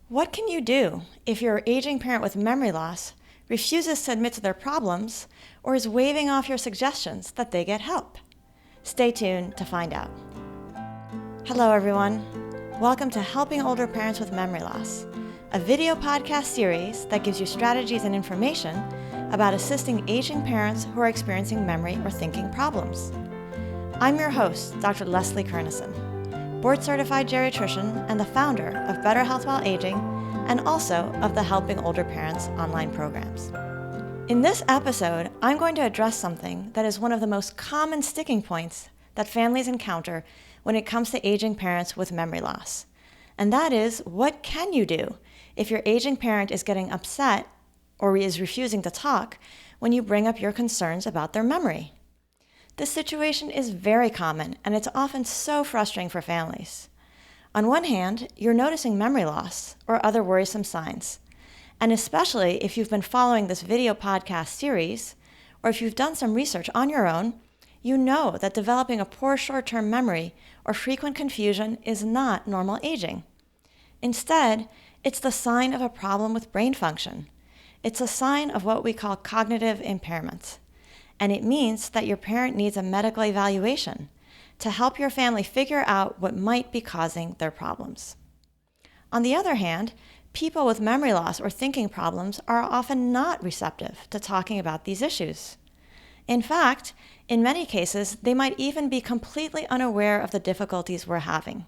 What can you do if your aging parent with memory loss refuses to admit to their problems or is waving off your suggestions that they get help? Stay tuned to find out. Hello, everyone. Welcome to Helping Older Parents with Memory Loss, a video podcast series that gives you strategies and information about assisting aging parents who are experiencing memory or thinking problems. I'm your host, Dr. Leslie Kernison, board-certified geriatrician and the founder of Better Health While Aging and also of the Helping Older Parents online programs. In this episode, I'm going to address something that is one of the most common sticking points that families encounter when it comes to aging parents with memory loss. And that is, what can you do if your aging parent is getting upset or is refusing to talk when you bring up your concerns about their memory? This situation is very common, and it's often so frustrating for families. On one hand, you're noticing memory loss or other worrisome signs. And especially if you've been following this video podcast series, or if you've done some research on your own, you know that developing a poor short-term memory or frequent confusion is not normal aging. Instead, it's the sign of a problem with brain function. It's a sign of what we call cognitive impairment. And it means that your parent needs a medical evaluation to help your family figure out what might be causing their problems. On the other hand, people with memory loss or thinking problems are often not receptive to talking about these issues. In fact, in many cases, they might even be completely unaware of the difficulties we're having.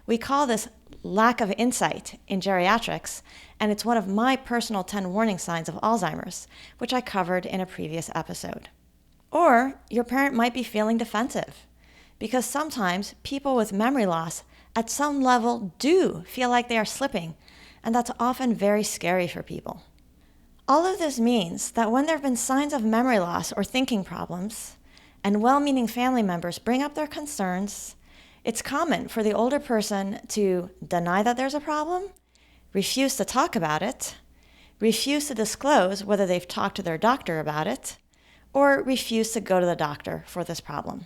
We call this lack of insight in geriatrics, and it's one of my personal 10 warning signs of Alzheimer's, which I covered in a previous episode. Or your parent might be feeling defensive, because sometimes people with memory loss at some level do feel like they are slipping, and that's often very scary for people. All of this means that when there have been signs of memory loss or thinking problems, and well-meaning family members bring up their concerns, it's common for the older person to deny that there's a problem, refuse to talk about it, refuse to disclose whether they've talked to their doctor about it, or refuse to go to the doctor for this problem.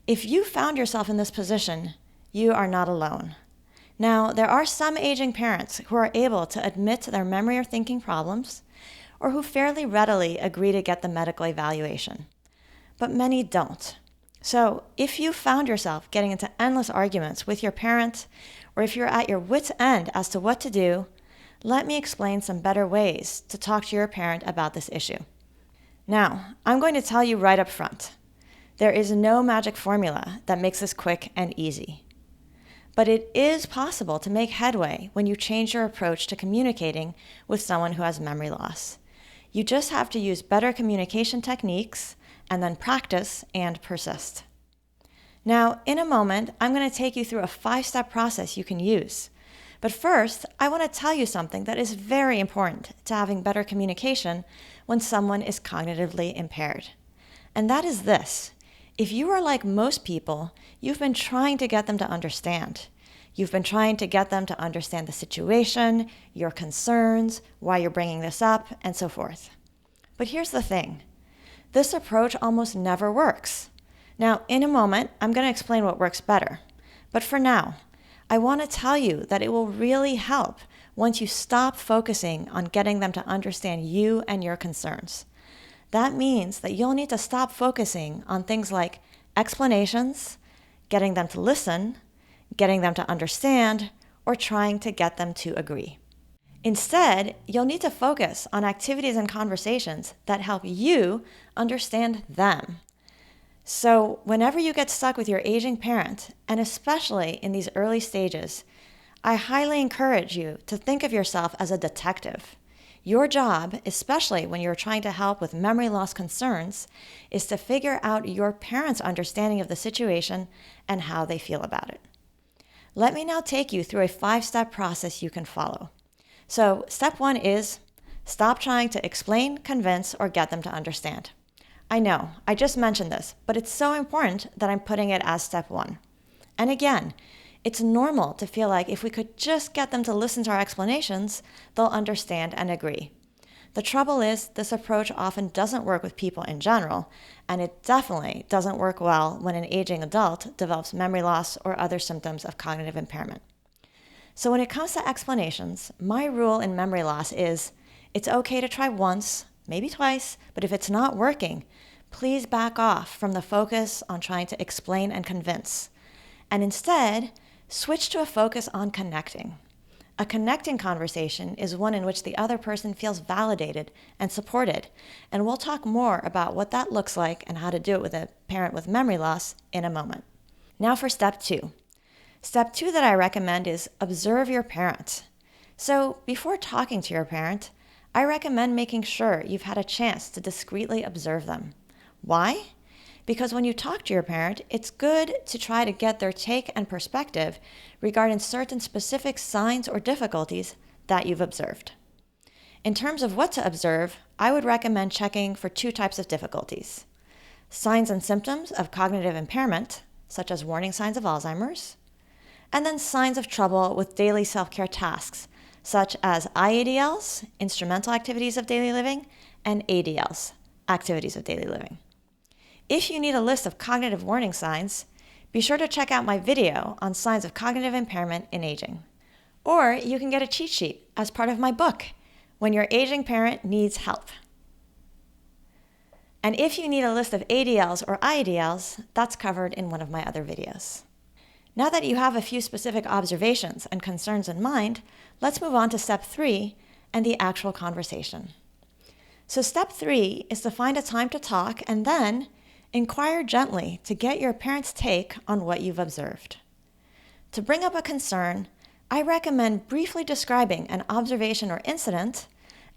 If you found yourself in this position, you are not alone. Now, there are some aging parents who are able to admit to their memory or thinking problems, or who fairly readily agree to get the medical evaluation. But many don't. So, if you found yourself getting into endless arguments with your parent, or if you're at your wit's end as to what to do, let me explain some better ways to talk to your parent about this issue. Now, I'm going to tell you right up front, there is no magic formula that makes this quick and easy. But it is possible to make headway when you change your approach to communicating with someone who has memory loss. You just have to use better communication techniques and then practice and persist. Now, in a moment, I'm going to take you through a 5-step process you can use. But first, I want to tell you something that is very important to having better communication when someone is cognitively impaired. And that is this. If you are like most people, you've been trying to get them to understand. You've been trying to get them to understand the situation, your concerns, why you're bringing this up, and so forth. But here's the thing. This approach almost never works. Now, in a moment, I'm going to explain what works better. But for now, I want to tell you that it will really help once you stop focusing on getting them to understand you and your concerns. That means that you'll need to stop focusing on things like explanations, getting them to listen, getting them to understand, or trying to get them to agree. Instead, you'll need to focus on activities and conversations that help you understand them. So whenever you get stuck with your aging parent, and especially in these early stages, I highly encourage you to think of yourself as a detective. Your job, especially when you're trying to help with memory loss concerns, is to figure out your parents' understanding of the situation and how they feel about it. Let me now take you through a 5-step process you can follow. So step 1 is stop trying to explain, convince, or get them to understand. I know, I just mentioned this, but it's so important that I'm putting it as step 1. And again, it's normal to feel like if we could just get them to listen to our explanations, they'll understand and agree. The trouble is, this approach often doesn't work with people in general, and it definitely doesn't work well when an aging adult develops memory loss or other symptoms of cognitive impairment. So when it comes to explanations, my rule in memory loss is it's okay to try once, maybe twice, but if it's not working, please back off from the focus on trying to explain and convince, and instead switch to a focus on connecting. A connecting conversation is one in which the other person feels validated and supported, and we'll talk more about what that looks like and how to do it with a parent with memory loss in a moment. Now for step 2. Step 2 that I recommend is observe your parent. So before talking to your parent, I recommend making sure you've had a chance to discreetly observe them. Why? Because when you talk to your parent, it's good to try to get their take and perspective regarding certain specific signs or difficulties that you've observed. In terms of what to observe, I would recommend checking for 2 types of difficulties: signs and symptoms of cognitive impairment, such as warning signs of Alzheimer's, and then signs of trouble with daily self-care tasks, such as IADLs, instrumental activities of daily living, and ADLs, activities of daily living. If you need a list of cognitive warning signs, be sure to check out my video on signs of cognitive impairment in aging. Or you can get a cheat sheet as part of my book, When Your Aging Parent Needs Help. And if you need a list of ADLs or IADLs, that's covered in one of my other videos. Now that you have a few specific observations and concerns in mind, let's move on to step 3 and the actual conversation. So step 3 is to find a time to talk and then inquire gently to get your parent's take on what you've observed. To bring up a concern, I recommend briefly describing an observation or incident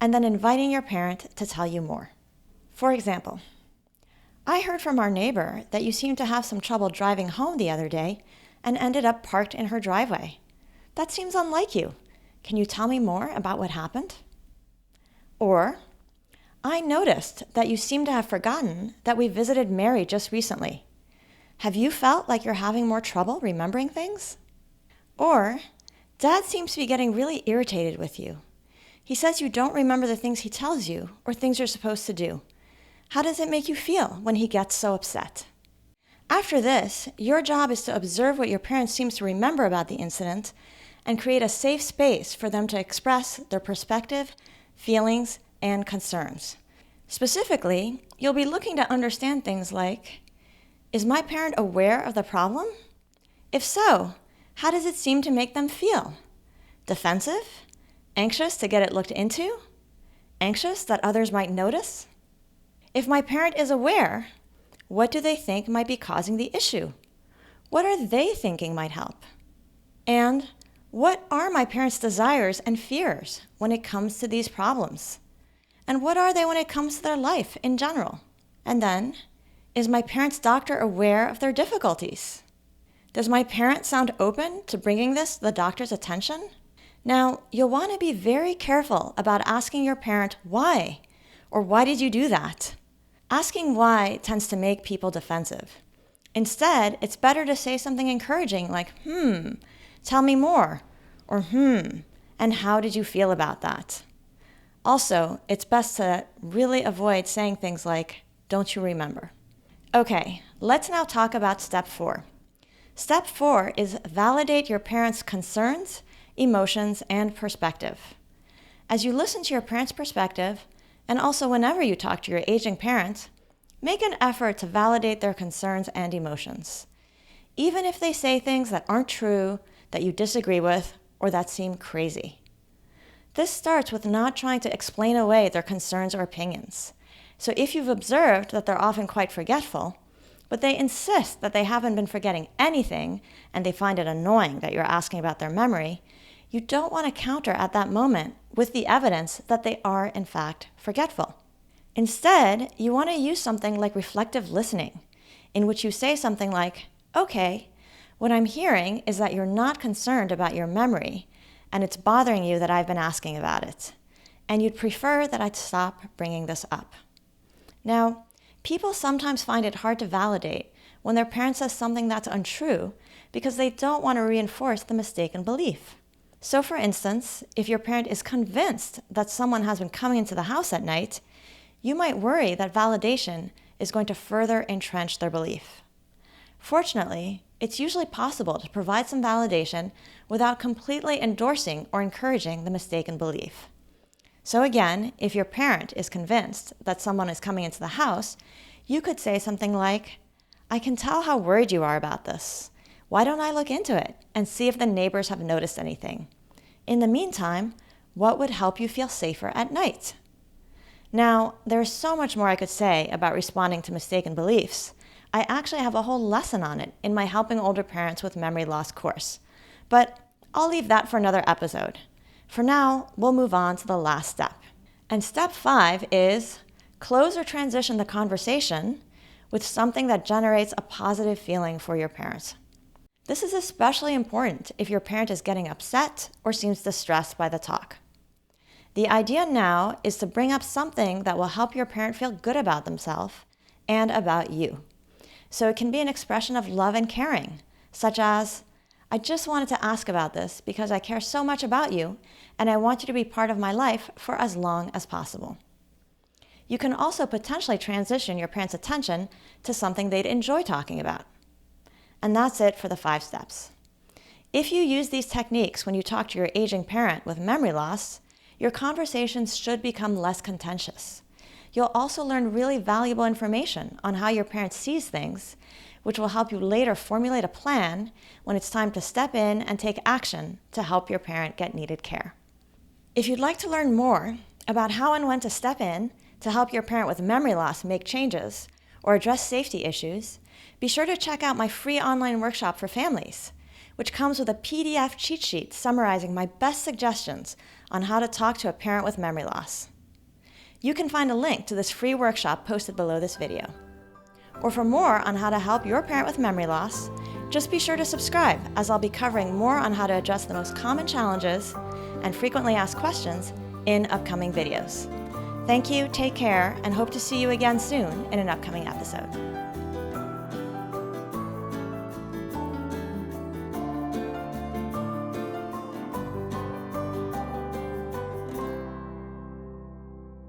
and then inviting your parent to tell you more. For example, I heard from our neighbor that you seemed to have some trouble driving home the other day and ended up parked in her driveway. That seems unlike you. Can you tell me more about what happened? Or, I noticed that you seem to have forgotten that we visited Mary just recently. Have you felt like you're having more trouble remembering things? Or, Dad seems to be getting really irritated with you. He says you don't remember the things he tells you or things you're supposed to do. How does it make you feel when he gets so upset? After this, your job is to observe what your parent seems to remember about the incident and create a safe space for them to express their perspective, feelings, and concerns. Specifically, you'll be looking to understand things like, is my parent aware of the problem? If so, how does it seem to make them feel? Defensive? Anxious to get it looked into? Anxious that others might notice? If my parent is aware, what do they think might be causing the issue? What are they thinking might help? And what are my parents' desires and fears when it comes to these problems? And what are they when it comes to their life in general? And then, is my parent's doctor aware of their difficulties? Does my parent sound open to bringing this to the doctor's attention? Now, you'll want to be very careful about asking your parent why, or why did you do that? Asking why tends to make people defensive. Instead, it's better to say something encouraging like, tell me more, or and how did you feel about that? Also, it's best to really avoid saying things like, don't you remember? Okay, let's now talk about step 4. Step 4 is validate your parents' concerns, emotions, and perspective. As you listen to your parents' perspective, and also whenever you talk to your aging parent, make an effort to validate their concerns and emotions, even if they say things that aren't true, that you disagree with, or that seem crazy. This starts with not trying to explain away their concerns or opinions. So if you've observed that they're often quite forgetful, but they insist that they haven't been forgetting anything and they find it annoying that you're asking about their memory, you don't want to counter at that moment with the evidence that they are in fact forgetful. Instead, you want to use something like reflective listening, in which you say something like, okay, what I'm hearing is that you're not concerned about your memory, and it's bothering you that I've been asking about it, and you'd prefer that I'd stop bringing this up. Now, people sometimes find it hard to validate when their parent says something that's untrue because they don't want to reinforce the mistaken belief. So for instance, if your parent is convinced that someone has been coming into the house at night, you might worry that validation is going to further entrench their belief. Fortunately, it's usually possible to provide some validation without completely endorsing or encouraging the mistaken belief. So again, if your parent is convinced that someone is coming into the house, you could say something like, "I can tell how worried you are about this. Why don't I look into it and see if the neighbors have noticed anything? In the meantime, what would help you feel safer at night?" Now, there's so much more I could say about responding to mistaken beliefs. I actually have a whole lesson on it in my Helping Older Parents with Memory Loss course. But I'll leave that for another episode. For now, we'll move on to the last step. And step 5 is close or transition the conversation with something that generates a positive feeling for your parents. This is especially important if your parent is getting upset or seems distressed by the talk. The idea now is to bring up something that will help your parent feel good about themselves and about you. So it can be an expression of love and caring, such as, "I just wanted to ask about this because I care so much about you and I want you to be part of my life for as long as possible." You can also potentially transition your parent's attention to something they'd enjoy talking about. And that's it for the 5 steps. If you use these techniques when you talk to your aging parent with memory loss, your conversations should become less contentious. You'll also learn really valuable information on how your parent sees things, which will help you later formulate a plan when it's time to step in and take action to help your parent get needed care. If you'd like to learn more about how and when to step in to help your parent with memory loss make changes or address safety issues, be sure to check out my free online workshop for families, which comes with a PDF cheat sheet summarizing my best suggestions on how to talk to a parent with memory loss. You can find a link to this free workshop posted below this video. Or for more on how to help your parent with memory loss, just be sure to subscribe, as I'll be covering more on how to address the most common challenges and frequently asked questions in upcoming videos. Thank you, take care, and hope to see you again soon in an upcoming episode.